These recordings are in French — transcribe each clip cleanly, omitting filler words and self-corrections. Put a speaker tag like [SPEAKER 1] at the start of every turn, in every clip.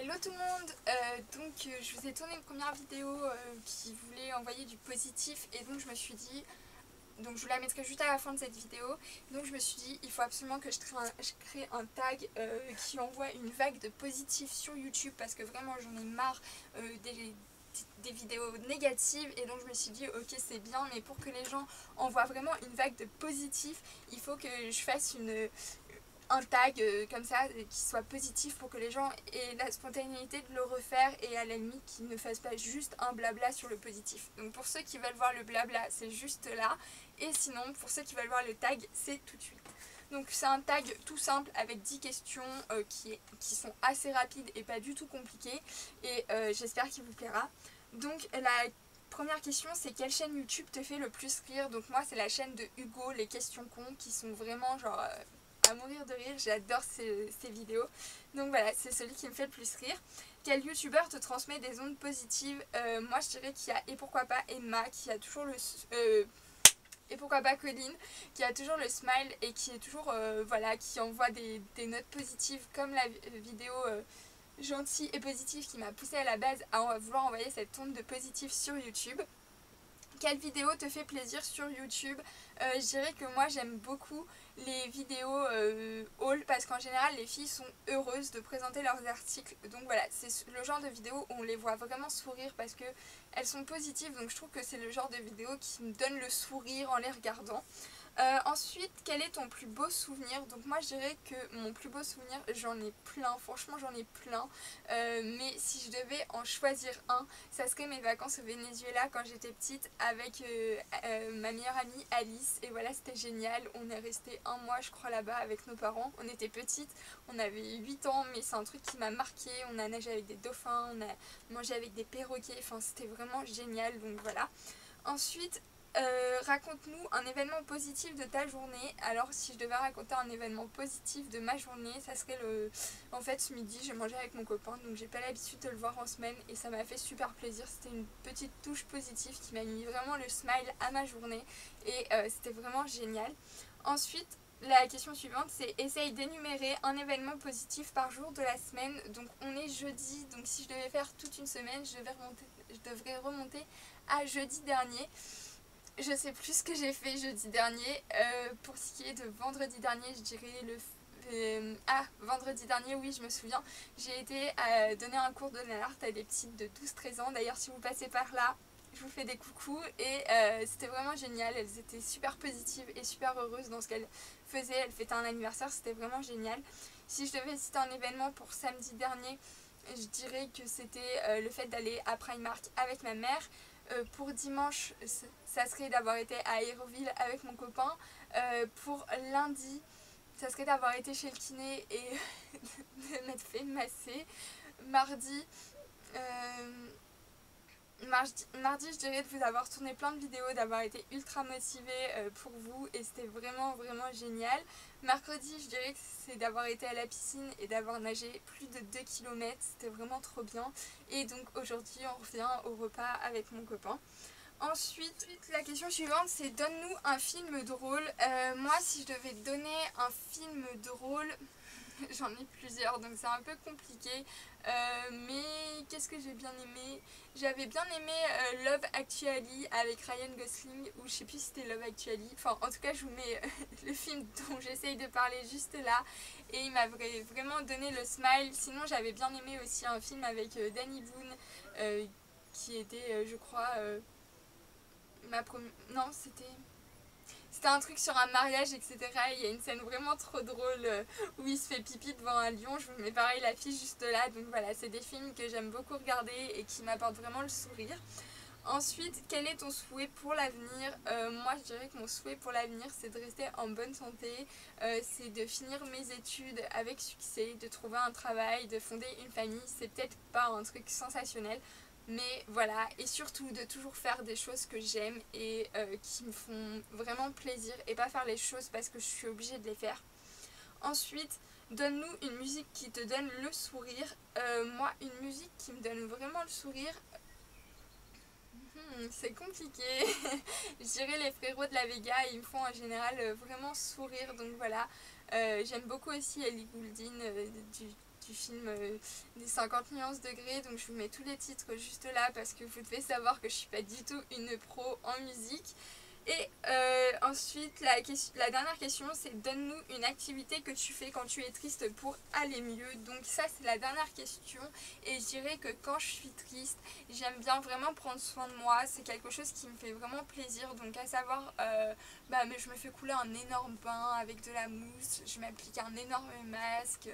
[SPEAKER 1] Hello tout le monde, je vous ai tourné une première vidéo qui voulait envoyer du positif et donc je me suis dit, donc je vous la mettrai juste à la fin de cette vidéo, donc je me suis dit il faut absolument que je crée un tag qui envoie une vague de positif sur YouTube parce que vraiment j'en ai marre des vidéos négatives et donc je me suis dit ok c'est bien mais pour que les gens envoient vraiment une vague de positif il faut que je fasse un tag comme ça qui soit positif pour que les gens aient la spontanéité de le refaire et à la limite qu'ils ne fassent pas juste un blabla sur le positif. Donc pour ceux qui veulent voir le blabla c'est juste là et sinon pour ceux qui veulent voir le tag c'est tout de suite. Donc c'est un tag tout simple avec 10 questions qui sont assez rapides et pas du tout compliquées et j'espère qu'il vous plaira. Donc la première question c'est quelle chaîne YouTube te fait le plus rire? Donc moi c'est la chaîne de Hugo, les questions cons qui sont vraiment genre à mourir de rire, j'adore ces vidéos. Donc voilà, c'est celui qui me fait le plus rire. Quel youtubeur te transmet des ondes positives? Moi je dirais qu'il y a et pourquoi pas Emma qui a toujours le... et pourquoi pas Colline qui a toujours le smile et qui est toujours voilà, qui envoie des notes positives comme la vidéo gentille et positive qui m'a poussée à la base à vouloir envoyer cette onde de positif sur YouTube. Quelle vidéo te fait plaisir sur YouTube? Je dirais que moi j'aime beaucoup les vidéos haul parce qu'en général les filles sont heureuses de présenter leurs articles. Donc voilà, c'est le genre de vidéo où on les voit vraiment sourire parce qu'elles sont positives. Donc je trouve que c'est le genre de vidéo qui me donne le sourire en les regardant. Ensuite, quel est ton plus beau souvenir? Donc moi je dirais que mon plus beau souvenir, j'en ai plein, franchement j'en ai plein, mais si je devais en choisir un, ça serait mes vacances au Venezuela quand j'étais petite avec ma meilleure amie Alice, et voilà c'était génial, on est resté un mois je crois là-bas avec nos parents, on était petites, on avait 8 ans mais c'est un truc qui m'a marqué, on a nagé avec des dauphins, on a mangé avec des perroquets, enfin c'était vraiment génial, donc voilà. Ensuite, raconte-nous un événement positif de ta journée. Alors si je devais raconter un événement positif de ma journée, ça serait en fait ce midi j'ai mangé avec mon copain, donc j'ai pas l'habitude de le voir en semaine et ça m'a fait super plaisir. C'était une petite touche positive qui m'a mis vraiment le smile à ma journée et c'était vraiment génial. Ensuite, la question suivante c'est essaye d'énumérer un événement positif par jour de la semaine. Donc on est jeudi, donc si je devais faire toute une semaine, je devrais remonter à jeudi dernier. Je sais plus ce que j'ai fait jeudi dernier. Pour ce qui est de vendredi dernier, je dirais vendredi dernier, oui, je me souviens. J'ai été donner un cours de nail art à des petites de 12-13 ans. D'ailleurs, si vous passez par là, je vous fais des coucous. Et c'était vraiment génial. Elles étaient super positives et super heureuses dans ce qu'elles faisaient. Elles fêtaient un anniversaire, c'était vraiment génial. Si je devais citer un événement pour samedi dernier, je dirais que c'était le fait d'aller à Primark avec ma mère. Pour dimanche, ça serait d'avoir été à Aéroville avec mon copain. Pour lundi, ça serait d'avoir été chez le kiné et de m'être fait masser. Mardi, je dirais de vous avoir tourné plein de vidéos, d'avoir été ultra motivée pour vous et c'était vraiment vraiment génial. Mercredi, je dirais que c'est d'avoir été à la piscine et d'avoir nagé plus de 2 km, c'était vraiment trop bien. Et donc aujourd'hui, on revient au repas avec mon copain. Ensuite, la question suivante c'est donne-nous un film drôle. Moi, si je devais donner un film drôle, j'en ai plusieurs donc c'est un peu compliqué. Mais qu'est-ce que j'ai bien aimé? J'avais bien aimé Love Actually avec Ryan Gosling, ou je sais plus si c'était Love Actually. Enfin, en tout cas, je vous mets le film dont j'essaye de parler juste là. Et il m'a vraiment donné le smile. Sinon, j'avais bien aimé aussi un film avec Danny Boone qui était, je crois, non, c'était un truc sur un mariage, etc. Il y a une scène vraiment trop drôle où il se fait pipi devant un lion. Je vous mets pareil l'affiche juste là. Donc voilà, c'est des films que j'aime beaucoup regarder et qui m'apportent vraiment le sourire. Ensuite, quel est ton souhait pour l'avenir? Moi, je dirais que mon souhait pour l'avenir, c'est de rester en bonne santé, c'est de finir mes études avec succès, de trouver un travail, de fonder une famille. C'est peut-être pas un truc sensationnel, mais voilà, et surtout de toujours faire des choses que j'aime et qui me font vraiment plaisir et pas faire les choses parce que je suis obligée de les faire. Ensuite, donne-nous une musique qui te donne le sourire. Moi, une musique qui me donne vraiment le sourire, c'est compliqué. Je dirais les frérots de la Vega, ils me font en général vraiment sourire, donc voilà. J'aime beaucoup aussi Ellie Goulding du du film des 50 nuances degrés, donc je vous mets tous les titres juste là parce que vous devez savoir que je suis pas du tout une pro en musique. Et ensuite la dernière question, c'est donne-nous une activité que tu fais quand tu es triste pour aller mieux. Donc ça c'est la dernière question, et je dirais que quand je suis triste, j'aime bien vraiment prendre soin de moi. C'est quelque chose qui me fait vraiment plaisir, donc à savoir mais je me fais couler un énorme bain avec de la mousse, je m'applique un énorme masque,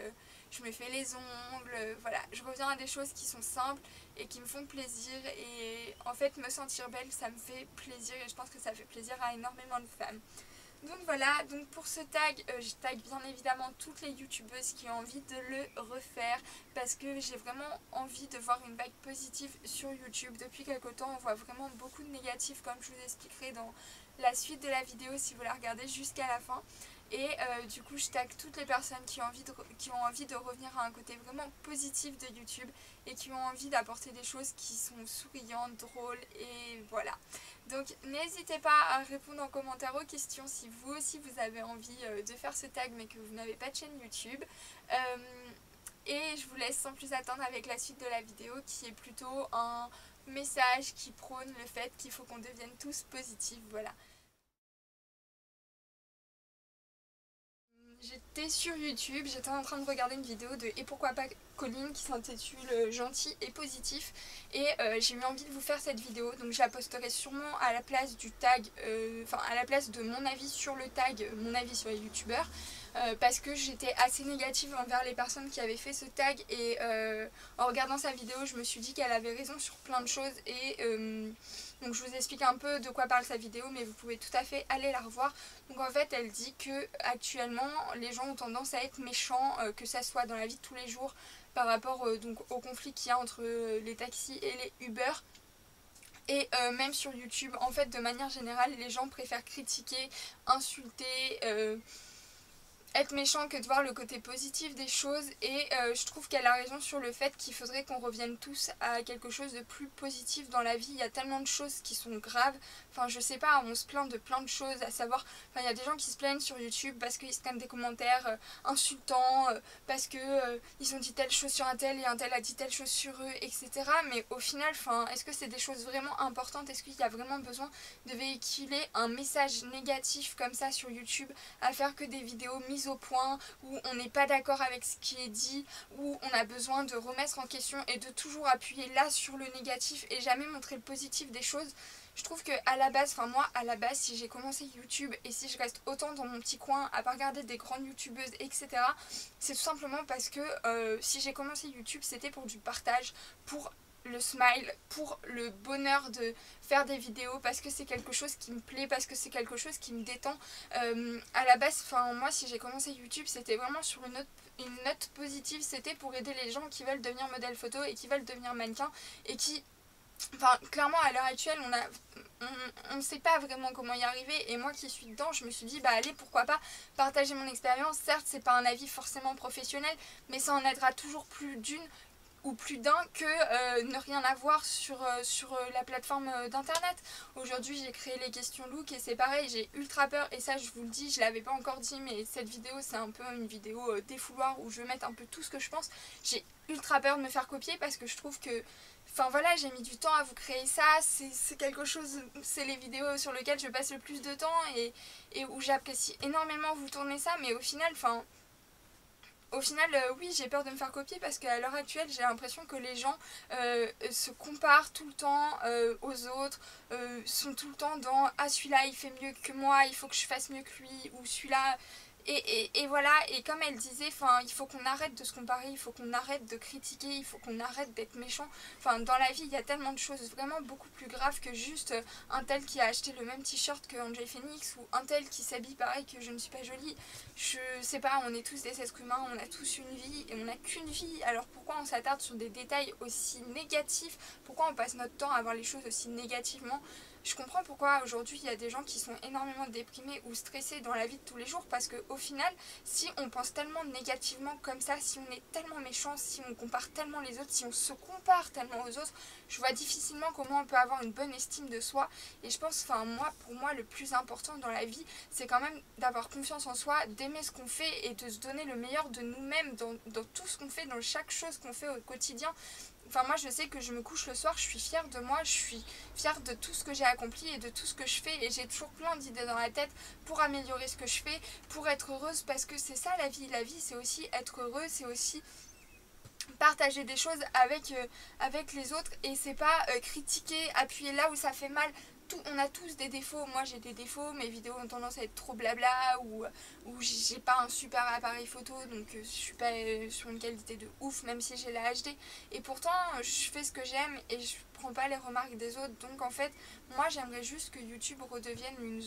[SPEAKER 1] je me fais les ongles, voilà, je reviens à des choses qui sont simples et qui me font plaisir, et en fait me sentir belle ça me fait plaisir, et je pense que ça fait plaisir à énormément de femmes. Donc voilà, donc pour ce tag, je tag bien évidemment toutes les youtubeuses qui ont envie de le refaire, parce que j'ai vraiment envie de voir une vague positive sur YouTube. Depuis quelque temps on voit vraiment beaucoup de négatifs, comme je vous expliquerai dans la suite de la vidéo si vous la regardez jusqu'à la fin. Et du coup je tag toutes les personnes qui ont envie de revenir à un côté vraiment positif de YouTube, et qui ont envie d'apporter des choses qui sont souriantes, drôles, et voilà. Donc n'hésitez pas à répondre en commentaire aux questions si vous aussi vous avez envie de faire ce tag mais que vous n'avez pas de chaîne YouTube. Et je vous laisse sans plus attendre avec la suite de la vidéo, qui est plutôt un message qui prône le fait qu'il faut qu'on devienne tous positifs, voilà. J'étais sur YouTube, j'étais en train de regarder une vidéo de Et pourquoi pas Colline qui s'intitule Gentil et positif, et j'ai eu envie de vous faire cette vidéo, donc je la posterai sûrement à la place du tag, à la place de mon avis sur le tag, mon avis sur les youtubeurs, parce que j'étais assez négative envers les personnes qui avaient fait ce tag, et en regardant sa vidéo je me suis dit qu'elle avait raison sur plein de choses, et donc je vous explique un peu de quoi parle sa vidéo, mais vous pouvez tout à fait aller la revoir. Donc en fait elle dit que actuellement les gens ont tendance à être méchants, que ça soit dans la vie de tous les jours, par rapport donc au conflit qu'il y a entre les taxis et les Uber. Et même sur YouTube, en fait de manière générale, les gens préfèrent critiquer, insulter, être méchant que de voir le côté positif des choses, et je trouve qu'elle a raison sur le fait qu'il faudrait qu'on revienne tous à quelque chose de plus positif dans la vie. Il y a tellement de choses qui sont graves, enfin je sais pas, on se plaint de plein de choses, à savoir, enfin il y a des gens qui se plaignent sur YouTube parce qu'ils se prennent des commentaires insultants, parce que ils ont dit telle chose sur un tel et un tel a dit telle chose sur eux, etc. Mais au final, enfin, est-ce que c'est des choses vraiment importantes? Est-ce qu'il y a vraiment besoin de véhiculer un message négatif comme ça sur YouTube, à faire que des vidéos mises au point, où on n'est pas d'accord avec ce qui est dit, où on a besoin de remettre en question et de toujours appuyer là sur le négatif et jamais montrer le positif des choses? Je trouve que à la base, enfin moi à la base, si j'ai commencé YouTube et si je reste autant dans mon petit coin à pas regarder des grandes youtubeuses, etc., c'est tout simplement parce que si j'ai commencé YouTube, c'était pour du partage, pour le smile, pour le bonheur de faire des vidéos, parce que c'est quelque chose qui me plaît, parce que c'est quelque chose qui me détend. À la base, enfin moi si j'ai commencé YouTube, c'était vraiment sur une note positive, c'était pour aider les gens qui veulent devenir modèle photo et qui veulent devenir mannequin, et qui, enfin clairement à l'heure actuelle on ne sait pas vraiment comment y arriver, et moi qui suis dedans je me suis dit bah allez, pourquoi pas partager mon expérience. Certes c'est pas un avis forcément professionnel, mais ça en aidera toujours plus d'une ou plus d'un que ne rien avoir sur la plateforme d'internet. Aujourd'hui j'ai créé les questions look, et c'est pareil, j'ai ultra peur, et ça je vous le dis, je l'avais pas encore dit, mais cette vidéo c'est un peu une vidéo défouloir où je vais mettre un peu tout ce que je pense. J'ai ultra peur de me faire copier, parce que je trouve que, enfin voilà, j'ai mis du temps à vous créer ça, c'est quelque chose, c'est les vidéos sur lesquelles je passe le plus de temps, et où j'apprécie énormément vous tourner ça, mais au final, enfin, oui, j'ai peur de me faire copier, parce qu'à l'heure actuelle, j'ai l'impression que les gens se comparent tout le temps aux autres, sont tout le temps dans « Ah, celui-là, il fait mieux que moi, il faut que je fasse mieux que lui », ou « celui-là… » Et voilà, et comme elle disait, il faut qu'on arrête de se comparer, il faut qu'on arrête de critiquer, il faut qu'on arrête d'être méchant. Enfin, dans la vie, il y a tellement de choses vraiment beaucoup plus graves que juste un tel qui a acheté le même t-shirt que Enjoy Phoenix, ou un tel qui s'habille pareil que Je ne suis pas jolie. Je sais pas, on est tous des êtres humains, on a tous une vie, et on n'a qu'une vie. Alors pourquoi on s'attarde sur des détails aussi négatifs? Pourquoi on passe notre temps à voir les choses aussi négativement? je comprends pourquoi aujourd'hui il y a des gens qui sont énormément déprimés ou stressés dans la vie de tous les jours, parce qu'au final, si on pense tellement négativement comme ça, si on est tellement méchant, si on compare tellement les autres, si on se compare tellement aux autres, je vois difficilement comment on peut avoir une bonne estime de soi. Et je pense, pour moi, le plus important dans la vie, c'est quand même d'avoir confiance en soi, d'aimer ce qu'on fait et de se donner le meilleur de nous-mêmes dans tout ce qu'on fait, dans chaque chose qu'on fait au quotidien. Enfin, moi, je sais que je me couche le soir, je suis fière de moi, je suis fière de tout ce que j'ai accompli et de tout ce que je fais. Et j'ai toujours plein d'idées dans la tête pour améliorer ce que je fais, pour être heureuse, parce que c'est ça la vie. La vie, c'est aussi être heureux, c'est aussi partager des choses avec les autres. Et c'est pas critiquer, appuyer là où ça fait mal. On a tous des défauts. Moi j'ai des défauts, mes vidéos ont tendance à être trop blabla, ou j'ai pas un super appareil photo, donc je suis pas sur une qualité de ouf, même si j'ai la HD. Et pourtant je fais ce que j'aime et je prends pas les remarques des autres. Donc en fait, moi j'aimerais juste que YouTube redevienne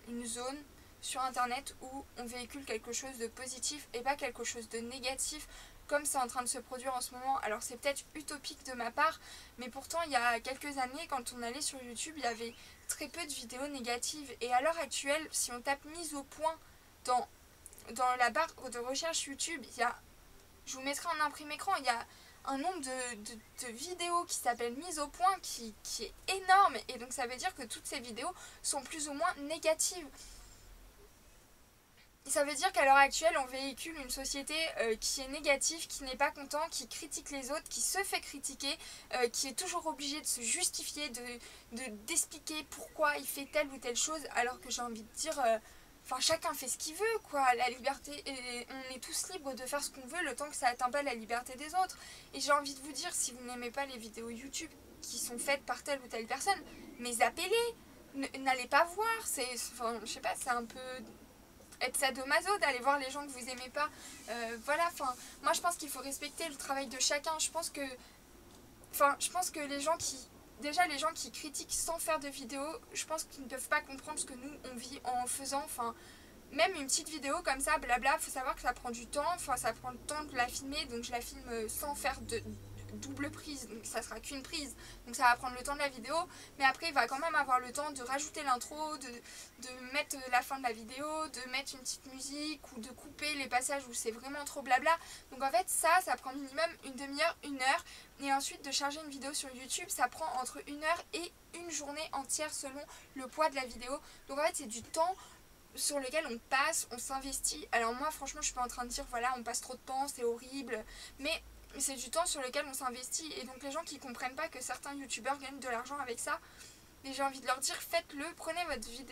[SPEAKER 1] une zone sur internet où on véhicule quelque chose de positif et pas quelque chose de négatif, comme c'est en train de se produire en ce moment. Alors c'est peut-être utopique de ma part, mais pourtant il y a quelques années, quand on allait sur YouTube, il y avait très peu de vidéos négatives. Et à l'heure actuelle, si on tape mise au point dans la barre de recherche YouTube, je vous mettrai en imprimé écran, il y a un nombre de vidéos qui s'appellent mise au point qui est énorme. Et donc ça veut dire que toutes ces vidéos sont plus ou moins négatives. Ça veut dire qu'à l'heure actuelle, on véhicule une société qui est négative, qui n'est pas content, qui critique les autres, qui se fait critiquer, qui est toujours obligé de se justifier, d'expliquer pourquoi il fait telle ou telle chose, alors que j'ai envie de dire, chacun fait ce qu'il veut, quoi. La liberté, et on est tous libres de faire ce qu'on veut, le temps que ça n'atteint pas la liberté des autres. Et j'ai envie de vous dire, si vous n'aimez pas les vidéos YouTube qui sont faites par telle ou telle personne, mais zappez-les, n'allez pas voir. Je sais pas, c'est un peu être sadomaso d'aller voir les gens que vous aimez pas. Moi je pense qu'il faut respecter le travail de chacun. Je pense que les gens qui critiquent sans faire de vidéo, je pense qu'ils ne peuvent pas comprendre ce que nous on vit en faisant. Même une petite vidéo comme ça, blabla, faut savoir que ça prend du temps. Ça prend le temps de la filmer, donc je la filme sans faire de double prise, donc ça sera qu'une prise, donc ça va prendre le temps de la vidéo, mais après il va quand même avoir le temps de rajouter l'intro, de mettre la fin de la vidéo, de mettre une petite musique ou de couper les passages où c'est vraiment trop blabla. Donc en fait ça prend minimum une demi-heure, une heure, et ensuite de charger une vidéo sur YouTube ça prend entre une heure et une journée entière selon le poids de la vidéo. Donc en fait c'est du temps sur lequel on passe, on s'investit. Alors moi franchement je suis pas en train de dire voilà on passe trop de temps, c'est horrible, mais c'est du temps sur lequel on s'investit. Et donc les gens qui comprennent pas que certains youtubeurs gagnent de l'argent avec ça, mais j'ai envie de leur dire faites-le, prenez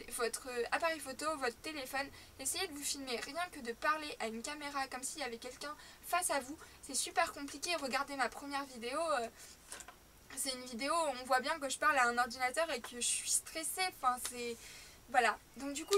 [SPEAKER 1] votre appareil photo, votre téléphone, essayez de vous filmer, rien que de parler à une caméra comme s'il y avait quelqu'un face à vous. C'est super compliqué. Regardez ma première vidéo, c'est une vidéo où on voit bien que je parle à un ordinateur et que je suis stressée. Voilà, donc du coup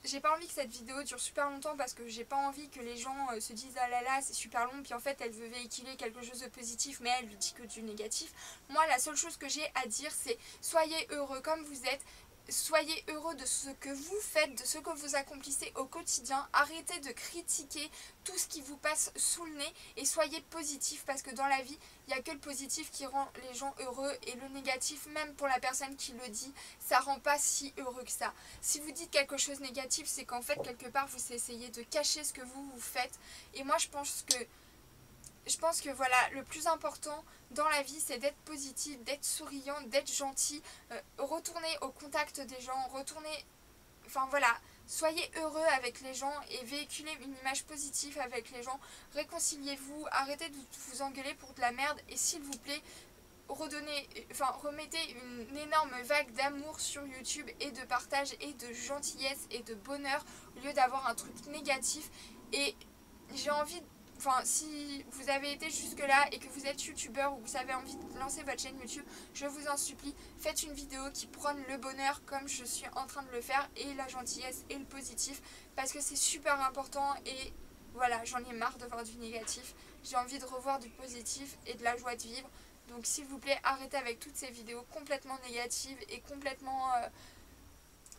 [SPEAKER 1] j'ai pas envie que cette vidéo dure super longtemps, parce que j'ai pas envie que les gens se disent ah là là c'est super long, puis en fait elle veut véhiculer quelque chose de positif mais elle lui dit que du négatif. Moi la seule chose que j'ai à dire c'est soyez heureux comme vous êtes, soyez heureux de ce que vous faites, de ce que vous accomplissez au quotidien, arrêtez de critiquer tout ce qui vous passe sous le nez et soyez positif, parce que dans la vie il n'y a que le positif qui rend les gens heureux, et le négatif, même pour la personne qui le dit, ça rend pas si heureux que ça. Si vous dites quelque chose de négatif, c'est qu'en fait quelque part vous essayez de cacher ce que vous faites. Et moi je pense que voilà, le plus important dans la vie c'est d'être positif, d'être souriant, d'être gentil, retourner au contact des gens, soyez heureux avec les gens et véhiculez une image positive avec les gens. Réconciliez-vous, arrêtez de vous engueuler pour de la merde, et s'il vous plaît remettez une énorme vague d'amour sur YouTube et de partage et de gentillesse et de bonheur au lieu d'avoir un truc négatif. Et j'ai envie si vous avez été jusque là et que vous êtes youtubeur ou que vous avez envie de lancer votre chaîne YouTube, je vous en supplie, faites une vidéo qui prône le bonheur comme je suis en train de le faire, et la gentillesse et le positif, parce que c'est super important. Et voilà, j'en ai marre de voir du négatif, j'ai envie de revoir du positif et de la joie de vivre. Donc s'il vous plaît, arrêtez avec toutes ces vidéos complètement négatives et complètement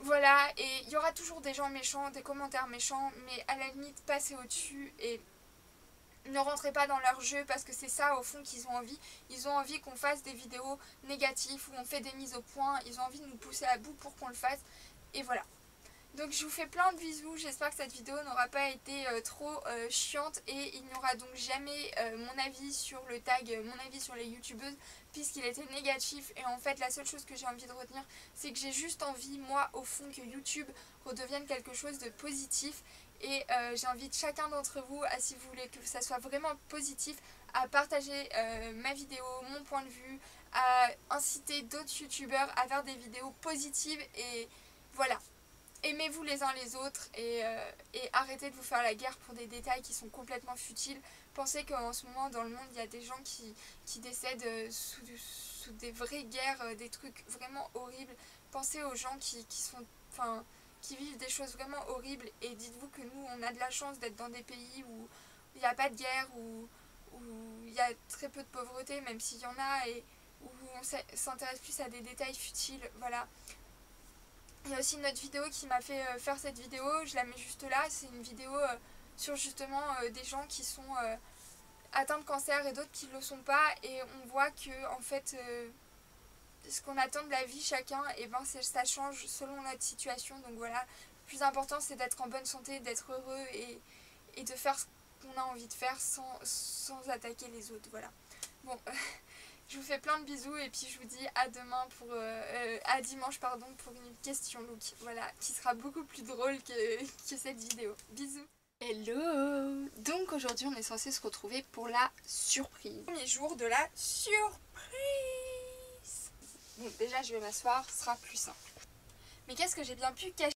[SPEAKER 1] voilà. Et il y aura toujours des gens méchants, des commentaires méchants, mais à la limite passez au-dessus et ne rentrez pas dans leur jeu, parce que c'est ça au fond qu'ils ont envie. Ils ont envie qu'on fasse des vidéos négatives où on fait des mises au point. Ils ont envie de nous pousser à bout pour qu'on le fasse. Et voilà. Donc je vous fais plein de bisous, j'espère que cette vidéo n'aura pas été trop chiante et il n'y aura donc jamais mon avis sur le tag, mon avis sur les youtubeuses, puisqu'il était négatif. Et en fait la seule chose que j'ai envie de retenir, c'est que j'ai juste envie, moi au fond, que YouTube redevienne quelque chose de positif. Et j'invite chacun d'entre vous, si vous voulez que ça soit vraiment positif, à partager ma vidéo, mon point de vue, à inciter d'autres youtubeurs à faire des vidéos positives. Et voilà. Aimez-vous les uns les autres et arrêtez de vous faire la guerre pour des détails qui sont complètement futiles. Pensez qu'en ce moment dans le monde il y a des gens qui décèdent sous des vraies guerres, des trucs vraiment horribles. Pensez aux gens qui vivent des choses vraiment horribles et dites-vous que nous on a de la chance d'être dans des pays où il n'y a pas de guerre, où il y a très peu de pauvreté, même s'il y en a, et où on s'intéresse plus à des détails futiles. Voilà. Il y a aussi une autre vidéo qui m'a fait faire cette vidéo, je la mets juste là, c'est une vidéo sur justement des gens qui sont atteints de cancer et d'autres qui ne le sont pas, et on voit que en fait ce qu'on attend de la vie chacun, et ben ça change selon notre situation. Donc voilà, le plus important c'est d'être en bonne santé, d'être heureux et de faire ce qu'on a envie de faire sans attaquer les autres. Voilà. Bon, je vous fais plein de bisous et puis je vous dis à demain à dimanche pardon, pour une question look, voilà, qui sera beaucoup plus drôle que cette vidéo. Bisous. Hello. Donc aujourd'hui on est censé se retrouver pour la surprise. Premier jour de la surprise. Bon, déjà je vais m'asseoir, ce sera plus simple. Mais qu'est-ce que j'ai bien pu cacher?